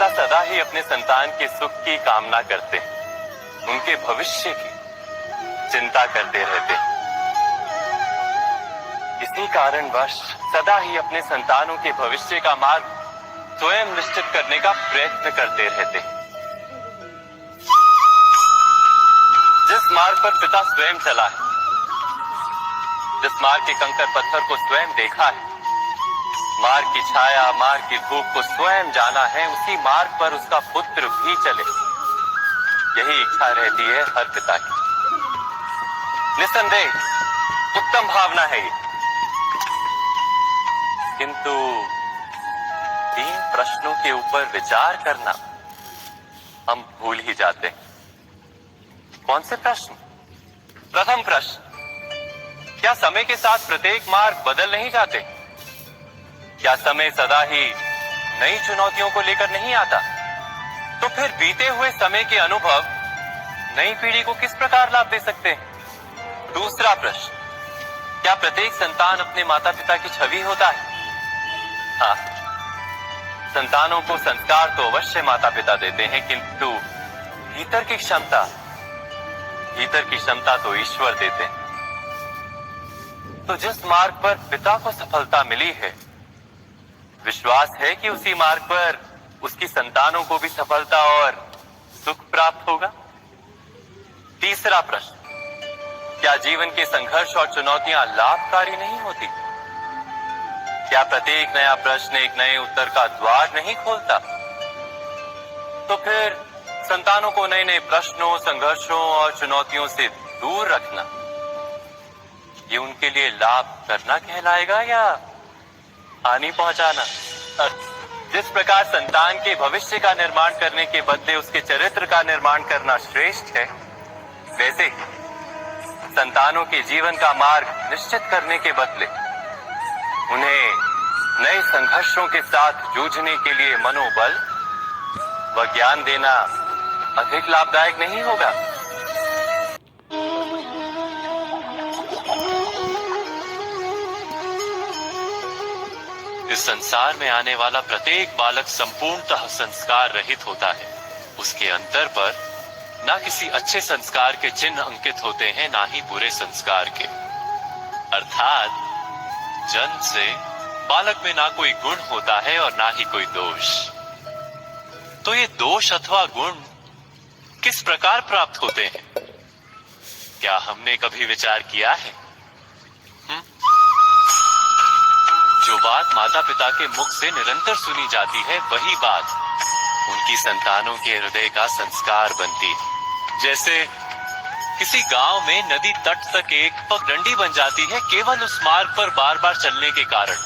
पिता सदा ही अपने संतान के सुख की कामना करते हैं, उनके भविष्य की चिंता करते रहते हैं। इसी कारणवश सदा ही अपने संतानों के भविष्य का मार्ग स्वयं निश्चित करने का प्रयत्न करते रहते हैं। जिस मार्ग पर पिता स्वयं चला है, जिस मार्ग के कंकर पत्थर को स्वयं देखा है, मार्ग की छाया, मार्ग की धूप को स्वयं जाना है, उसी मार्ग पर उसका पुत्र भी चले, यही इच्छा रहती है हर पिता की। निस्संदेह उत्तम भावना है ये, किंतु 3 प्रश्नों के ऊपर विचार करना हम भूल ही जाते हैं। कौन से प्रश्न? प्रथम प्रश्न, क्या समय के साथ प्रत्येक मार्ग बदल नहीं जाते? क्या समय सदा ही नई चुनौतियों को लेकर नहीं आता? तो फिर बीते हुए समय के अनुभव नई पीढ़ी को किस प्रकार लाभ दे सकते हैं? दूसरा प्रश्न, क्या प्रत्येक संतान अपने माता पिता की छवि होता है? हाँ, संतानों को संस्कार तो अवश्य माता पिता देते हैं, किंतु भीतर की क्षमता तो ईश्वर देते हैं। तो जिस मार्ग पर पिता को सफलता मिली है, विश्वास है कि उसी मार्ग पर उसकी संतानों को भी सफलता और सुख प्राप्त होगा। तीसरा प्रश्न, क्या जीवन के संघर्ष और चुनौतियां लाभकारी नहीं होती? क्या प्रत्येक नया प्रश्न एक नए उत्तर का द्वार नहीं खोलता? तो फिर संतानों को नए नए प्रश्नों, संघर्षों और चुनौतियों से दूर रखना, ये उनके लिए लाभ करना कहलाएगा या हानि पहुंचाना? जिस प्रकार संतान के भविष्य का निर्माण करने के बदले उसके चरित्र का निर्माण करना श्रेष्ठ है, वैसे ही संतानों के जीवन का मार्ग निश्चित करने के बदले उन्हें नए संघर्षों के साथ जूझने के लिए मनोबल व ज्ञान देना अधिक लाभदायक नहीं होगा? इस संसार में आने वाला प्रत्येक बालक संपूर्णतः संस्कार रहित होता है। उसके अंतर पर ना किसी अच्छे संस्कार के चिन्ह अंकित होते हैं, ना ही बुरे संस्कार के। अर्थात जन्म से बालक में ना कोई गुण होता है और ना ही कोई दोष। तो ये दोष अथवा गुण किस प्रकार प्राप्त होते हैं? क्या हमने कभी विचार किया है? जो बात माता पिता के मुख से निरंतर सुनी जाती है, वही बात उनकी संतानों के हृदय का संस्कार बनती है। जैसे किसी गांव में नदी तट तक एक पगडंडी बन जाती है केवल उस मार्ग पर बार बार चलने के कारण।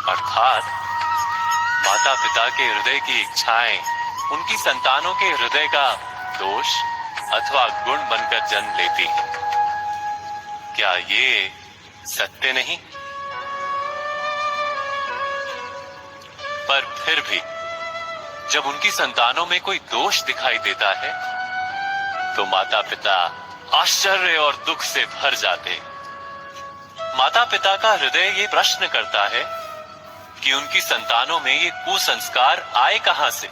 अर्थात माता पिता के हृदय की इच्छाएं उनकी संतानों के हृदय का दोष अथवा गुण बनकर जन्म लेती है। क्या ये सत्य नहीं? पर फिर भी जब उनकी संतानों में कोई दोष दिखाई देता है, तो माता पिता आश्चर्य और दुख से भर जाते। माता पिता का हृदय ये प्रश्न करता है कि उनकी संतानों में ये कुसंस्कार आए कहां से?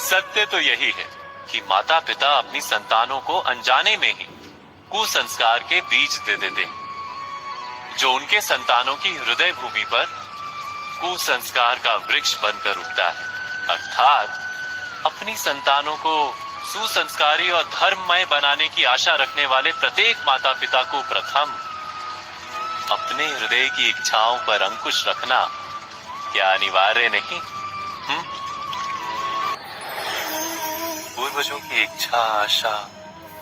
सत्य तो यही है कि माता पिता अपनी संतानों को अनजाने में ही कुसंस्कार के बीज दे देते, जो उनके संतानों की हृदय भूमि पर कुसंस्कार का वृक्ष बनकर उगता है। अर्थात अपनी संतानों को सुसंस्कारी और धर्ममय बनाने की आशा रखने वाले प्रत्येक माता पिता को प्रथम अपने हृदय की इच्छाओं पर अंकुश रखना क्या अनिवार्य नहीं? पूर्वजों की इच्छा, आशा,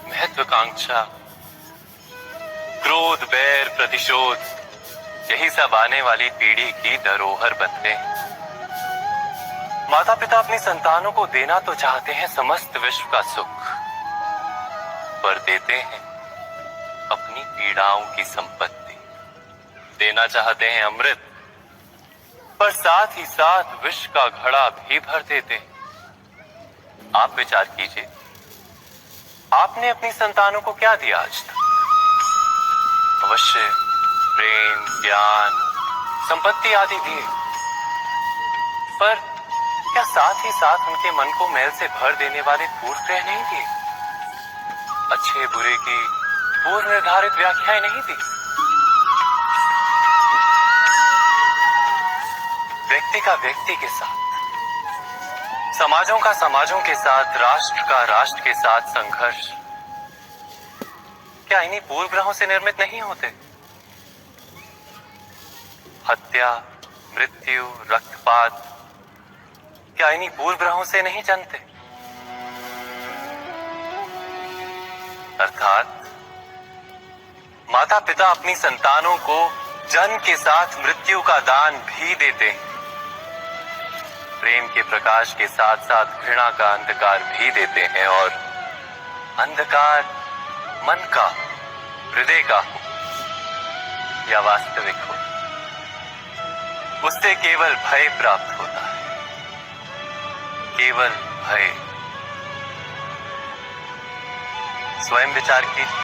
महत्वाकांक्षा, क्रोध, बैर, प्रतिशोध, यही सब आने वाली पीढ़ी की धरोहर बनते हैं। माता पिता अपनी संतानों को देना तो चाहते हैं समस्त विश्व का सुख, पर देते हैं अपनी पीड़ाओं की संपत्ति। देना चाहते हैं अमृत, पर साथ ही साथ विष का घड़ा भी भर देते हैं। आप विचार कीजिए, आपने अपनी संतानों को क्या दिया आज तक? अवश्य प्रेम, ज्ञान, संपत्ति आदि दिए। पर क्या साथ ही साथ उनके मन को मैल से भर देने वाले पूर्व ग्रह नहीं थे? अच्छे बुरे की पूर्व निर्धारित व्याख्याएं नहीं थी? व्यक्ति का व्यक्ति के साथ, समाजों का समाजों के साथ, राष्ट्र का राष्ट्र के साथ संघर्ष क्या इन्हीं पूर्व ग्रहों से निर्मित नहीं होते? हत्या, मृत्यु, रक्तपात क्या इन्हीं पूर्व ग्रहों से नहीं जन्मते? अर्थात माता पिता अपनी संतानों को जन्म के साथ मृत्यु का दान भी देते हैं। प्रेम के प्रकाश के साथ साथ घृणा का अंधकार भी देते हैं, और अंधकार मन का, हृदय का हो या वास्तविक हो, उससे केवल भय प्राप्त होता है, केवल भय। स्वयं विचार कीजिए।